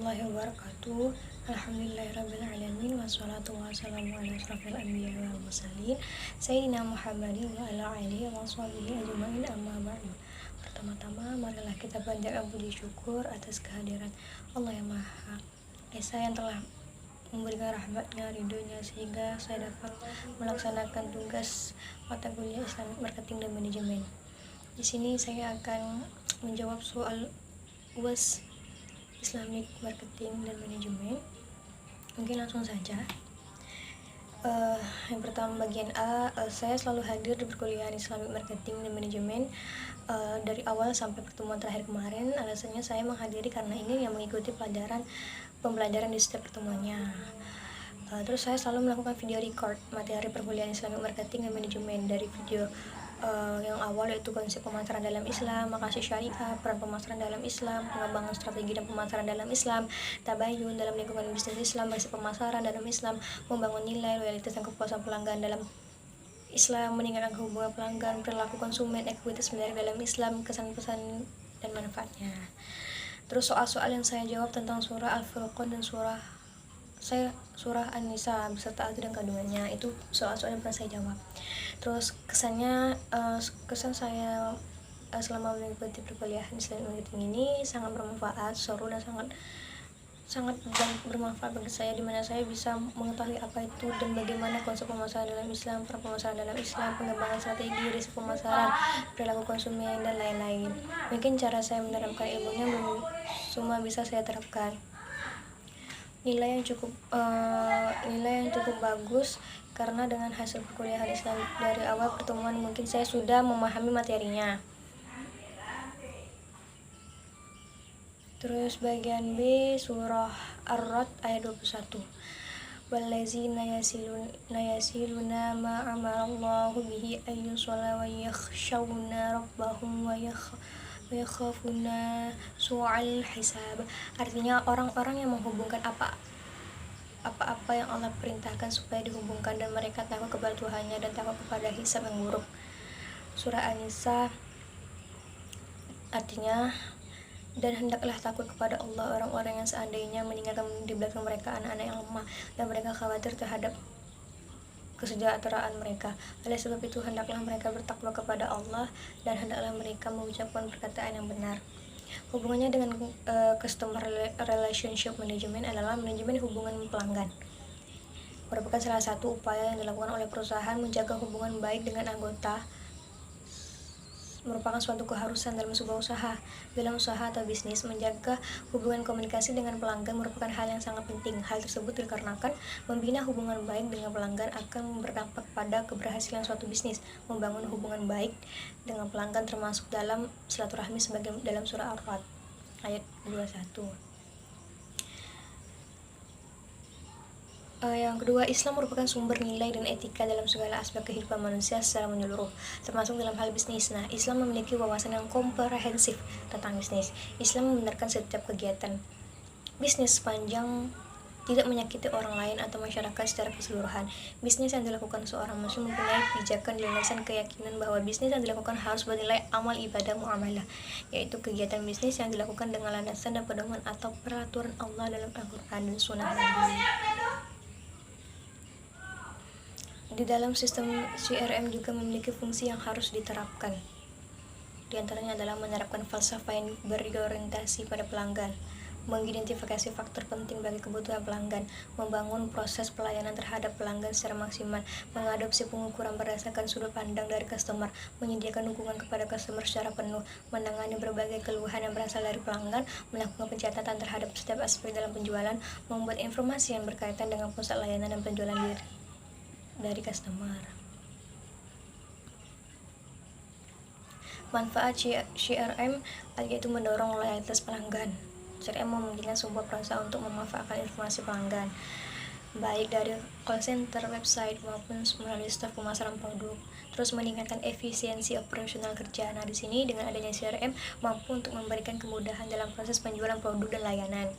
warahmatullahi wabarakatuh. Alhamdulillahirrabbilalamin. Wassalatu wassalamu ala asrafil anbiya wal mursalin Sayyidina Muhammadin wa ala alihi wa sahbihi ajma'in, amma ba'du. Pertama-tama marilah kita panjatkan puji syukur atas kehadiran Allah yang Maha Esa yang telah memberikan rahmatnya, ridhonya, sehingga saya dapat melaksanakan tugas mata kuliah Islamic Marketing dan Manajemen. Di sini saya akan menjawab soal UAS Islamic Marketing dan Manajemen. Mungkin langsung saja. Yang pertama, bagian A, saya selalu hadir di perkuliahan Islamic Marketing dan Manajemen dari awal sampai pertemuan terakhir kemarin. Alasannya saya menghadiri karena ingin yang mengikuti pembelajaran di setiap pertemuannya. Terus saya selalu melakukan video record materi perkuliahan Islamic Marketing dan Manajemen dari video yang awal, yaitu konsep pemasaran dalam Islam, makasih syariah, peran pemasaran dalam Islam, pengembangan strategi dan pemasaran dalam Islam, tabayun dalam lingkungan bisnis Islam, basic pemasaran dalam Islam, membangun nilai, loyalitas dan kepuasan pelanggan dalam Islam, meningkatkan hubungan pelanggan, perilaku konsumen, ekuitas menarik dalam Islam, kesan-pesan dan manfaatnya. Terus soal-soal yang saya jawab tentang surah Al-Furqan dan surah An-Nisa beserta arti dan kandungannya, itu soal-soal yang pernah saya jawab. Terus kesan saya selama mengikuti perkuliahan Islamic Marketing ini sangat bermanfaat, seru dan sangat bermanfaat bagi saya, dimana saya bisa mengetahui apa itu dan bagaimana konsep pemasaran dalam Islam, peran pemasaran dalam Islam, pengembangan strategi, risiko pemasaran, perilaku konsumen dan lain-lain. Mungkin cara saya menerapkan ilmunya belum semua bisa saya terapkan. Nilai yang cukup bagus karena dengan hasil perkuliahan Islam dari awal pertemuan mungkin saya sudah memahami materinya. Terus bagian B, surah Ar-Ra'd ayat 21. Wallazina yasiluna ma amarallahu bihi ayyusalla wa yakhshawna rabbahum wa yakhafuna su'al hisab. Artinya orang-orang yang menghubungkan apa-apa yang Allah perintahkan supaya dihubungkan, dan mereka takut kepada Tuhannya dan takut kepada hisab yang buruk. Surah An-Nisa artinya, dan hendaklah takut kepada Allah orang-orang yang seandainya meninggalkan di belakang mereka anak-anak yang lemah, dan mereka khawatir terhadap kesejahteraan mereka. Oleh sebab itu hendaklah mereka bertakwa kepada Allah dan hendaklah mereka mengucapkan perkataan yang benar. Hubungannya dengan customer relationship management adalah manajemen hubungan pelanggan. Merupakan salah satu upaya yang dilakukan oleh perusahaan menjaga hubungan baik dengan anggota. Merupakan suatu keharusan dalam sebuah usaha. Dalam usaha atau bisnis, menjaga hubungan komunikasi dengan pelanggan merupakan hal yang sangat penting. Hal tersebut dikarenakan membina hubungan baik dengan pelanggan akan berdampak pada keberhasilan suatu bisnis. Membangun hubungan baik dengan pelanggan termasuk dalam silaturahmi sebagai dalam surah Ar-Ra'd ayat 21. Yang kedua, Islam merupakan sumber nilai dan etika dalam segala aspek kehidupan manusia secara menyeluruh, termasuk dalam hal bisnis. Nah, Islam memiliki wawasan yang komprehensif tentang bisnis. Islam membenarkan setiap kegiatan bisnis sepanjang tidak menyakiti orang lain atau masyarakat secara keseluruhan. Bisnis yang dilakukan seorang muslim mempunyai pijakan dan landasan keyakinan bahwa bisnis yang dilakukan harus bernilai amal ibadah muamalah, yaitu kegiatan bisnis yang dilakukan dengan landasan dan pedoman atau peraturan Allah dalam Al-Quran dan Sunnah Nabi. Di dalam sistem CRM juga memiliki fungsi yang harus diterapkan. Di antaranya adalah menerapkan falsafah yang berorientasi pada pelanggan, mengidentifikasi faktor penting bagi kebutuhan pelanggan, membangun proses pelayanan terhadap pelanggan secara maksimal, mengadopsi pengukuran berdasarkan sudut pandang dari customer, menyediakan dukungan kepada customer secara penuh, menangani berbagai keluhan yang berasal dari pelanggan, melakukan pencatatan terhadap setiap aspek dalam penjualan, membuat informasi yang berkaitan dengan pusat layanan dan penjualan dari customer. Manfaat CRM yaitu mendorong loyalitas pelanggan. CRM memungkinkan sebuah perusahaan untuk memanfaatkan informasi pelanggan, baik dari call center, website, maupun melalui staf pemasaran produk. Terus meningkatkan efisiensi operasional kerja. Nah, di sini dengan adanya CRM mampu untuk memberikan kemudahan dalam proses penjualan produk dan layanan.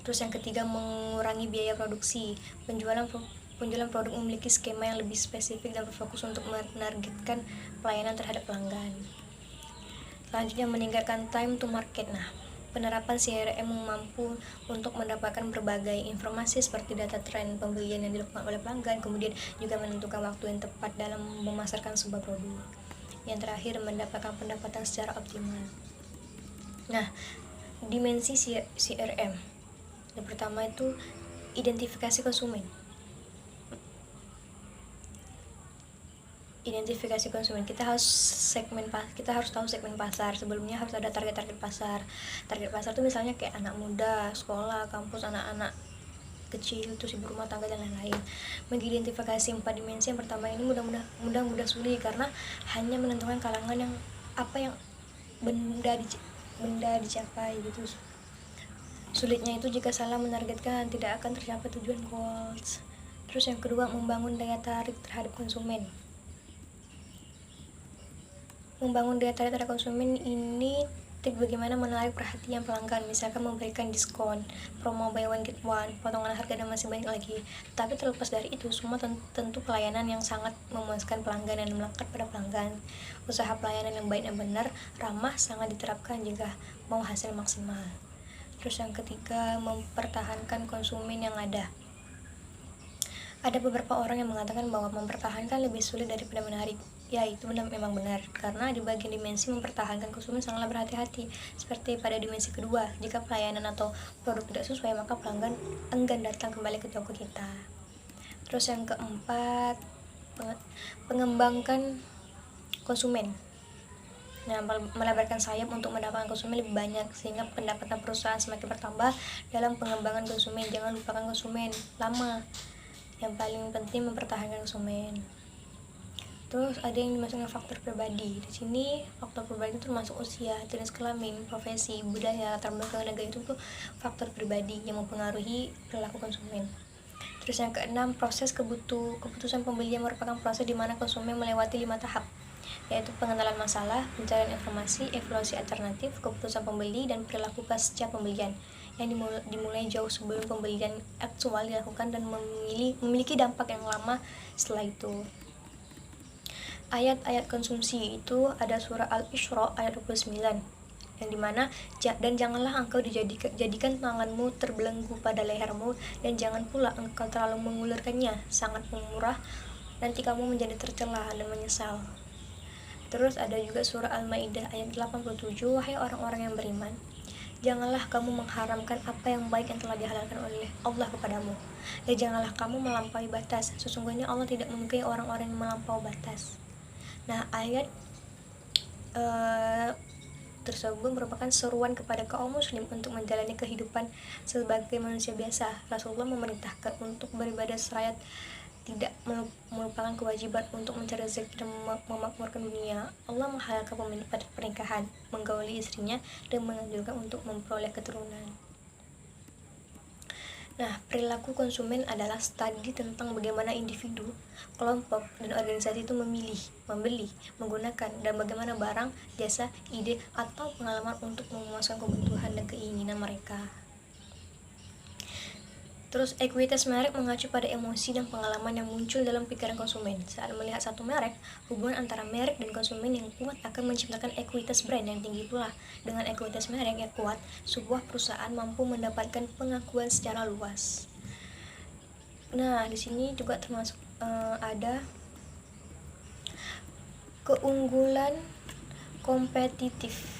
Terus yang ketiga, mengurangi biaya produksi. Penjualan produk memiliki skema yang lebih spesifik dan berfokus untuk menargetkan pelayanan terhadap pelanggan. Selanjutnya, meningkatkan time to market. Nah, Penerapan CRM mampu untuk mendapatkan berbagai informasi seperti data tren pembelian yang dilakukan oleh pelanggan, kemudian juga menentukan waktu yang tepat dalam memasarkan sebuah produk. Yang terakhir, mendapatkan pendapatan secara optimal. Nah, dimensi CRM. Yang pertama itu identifikasi konsumen. Identifikasi konsumen, kita harus tahu segmen pasar. Sebelumnya harus ada target pasar. Target pasar itu misalnya kayak anak muda, sekolah, kampus, anak-anak kecil, terus ibu rumah tangga dan lain-lain. Mengidentifikasi 4 dimensi yang pertama ini mudah sulit karena hanya menentukan kalangan yang apa yang benda dicapai gitu. Sulitnya itu jika salah menargetkan tidak akan tercapai tujuan goals. Terus yang kedua, membangun daya tarik terhadap konsumen. Membangun daya tarik terhadap konsumen ini bagaimana menarik perhatian pelanggan, misalkan memberikan diskon, promo buy one get one, potongan harga, dan masih banyak lagi. Tapi terlepas dari itu semua, tentu pelayanan yang sangat memuaskan pelanggan dan melekat pada pelanggan. Usaha pelayanan yang baik dan benar, ramah sangat diterapkan jika mau hasil maksimal. Terus yang ketiga, mempertahankan konsumen yang ada. Ada beberapa orang yang mengatakan bahwa mempertahankan lebih sulit daripada menarik. Ya, itu memang benar, karena di bagian dimensi mempertahankan konsumen sangatlah berhati-hati. Seperti pada dimensi kedua, jika pelayanan atau produk tidak sesuai, maka pelanggan enggan datang kembali ke toko kita. Terus yang keempat, mengembangkan konsumen. Nah, melebarkan sayap untuk mendapatkan konsumen lebih banyak, sehingga pendapatan perusahaan semakin bertambah dalam pengembangan konsumen. Jangan lupakan konsumen lama. Yang paling penting mempertahankan konsumen. Terus ada yang dimasuk dengan faktor pribadi. Di sini faktor pribadi itu termasuk usia, jenis kelamin, profesi, budaya, latar belakang negara. Itu tuh faktor pribadi yang mempengaruhi perilaku konsumen. Terus yang keenam, proses keputusan pembelian merupakan proses di mana konsumen melewati 5 tahap, yaitu pengenalan masalah, pencarian informasi, evaluasi alternatif, keputusan pembeli, dan perilaku pasca pembelian yang dimulai jauh sebelum pembelian aktual dilakukan dan memiliki dampak yang lama setelah itu. Ayat-ayat konsumsi itu ada surah Al-Isra ayat 29, yang dimana dan janganlah engkau jadikan tanganmu terbelenggu pada lehermu, dan jangan pula engkau terlalu mengulurkannya, sangat murah, nanti kamu menjadi tercela dan menyesal. Terus ada juga surah Al-Maidah ayat 87, wahai orang-orang yang beriman, janganlah kamu mengharamkan apa yang baik yang telah dihalalkan oleh Allah kepadamu, dan janganlah kamu melampaui batas, sesungguhnya Allah tidak menyukai orang-orang yang melampaui batas. Nah, ayat tersebut merupakan seruan kepada kaum muslim untuk menjalani kehidupan sebagai manusia biasa. Rasulullah memerintahkan untuk beribadah seraya tidak melupakan kewajiban untuk mencari rezeki dan memakmurkan dunia. Allah menghalalkan pernikahan, menggauli istrinya, dan menganjurkan untuk memperoleh keturunan. Nah, perilaku konsumen adalah studi tentang bagaimana individu, kelompok, dan organisasi itu memilih, membeli, menggunakan, dan bagaimana barang, jasa, ide, atau pengalaman untuk memuaskan kebutuhan dan keinginan mereka. Terus, ekuitas merek mengacu pada emosi dan pengalaman yang muncul dalam pikiran konsumen. Saat melihat satu merek, hubungan antara merek dan konsumen yang kuat akan menciptakan ekuitas brand yang tinggi pula. Dengan ekuitas merek yang kuat, sebuah perusahaan mampu mendapatkan pengakuan secara luas. Nah, di sini juga termasuk ada keunggulan kompetitif.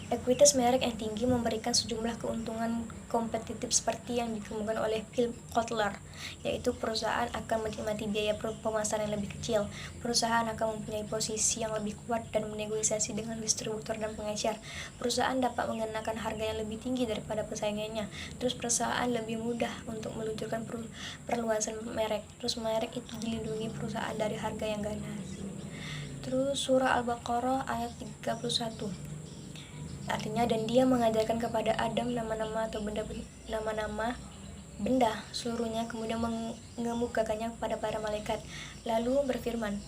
Ekuitas merek yang tinggi memberikan sejumlah keuntungan kompetitif seperti yang dikemukakan oleh Phil Kotler, yaitu perusahaan akan menikmati biaya pemasaran yang lebih kecil, perusahaan akan mempunyai posisi yang lebih kuat dan menegosiasi dengan distributor dan pengecer, perusahaan dapat mengenakan harga yang lebih tinggi daripada pesaingnya, terus perusahaan lebih mudah untuk meluncurkan perluasan merek, terus merek itu dilindungi perusahaan dari harga yang ganas. Terus surah Al-Baqarah ayat 31, artinya, dan dia mengajarkan kepada Adam nama-nama atau benda seluruhnya, kemudian mengemukakannya kepada para malaikat, lalu berfirman,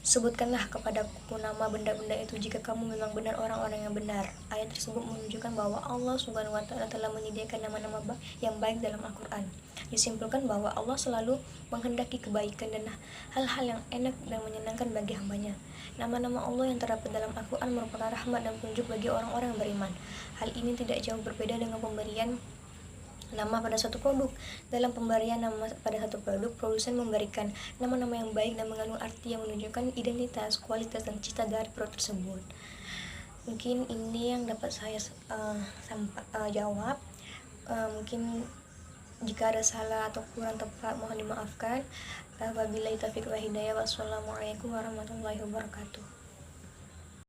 Sebutkanlah kepadaku nama benda-benda itu jika kamu memang benar orang-orang yang benar. Ayat tersebut menunjukkan bahwa Allah Subhanahu wa Ta'ala telah menyediakan nama-nama yang baik dalam Al-Quran. Disimpulkan bahwa Allah selalu menghendaki kebaikan dan hal-hal yang enak dan menyenangkan bagi hambanya. Nama-nama Allah yang terdapat dalam Al-Quran merupakan rahmat dan petunjuk bagi orang-orang yang beriman. Hal ini tidak jauh berbeda dengan pemberian nama pada suatu produk. Dalam pemberian nama pada satu produk, produsen memberikan nama-nama yang baik dan mengandung arti yang menunjukkan identitas, kualitas, dan cita dari produk tersebut. Mungkin ini yang dapat saya jawab. Mungkin jika ada salah atau kurang tepat mohon dimaafkan. Wabillahi taufiq wa hidayah. Wassalamualaikum warahmatullahi wabarakatuh.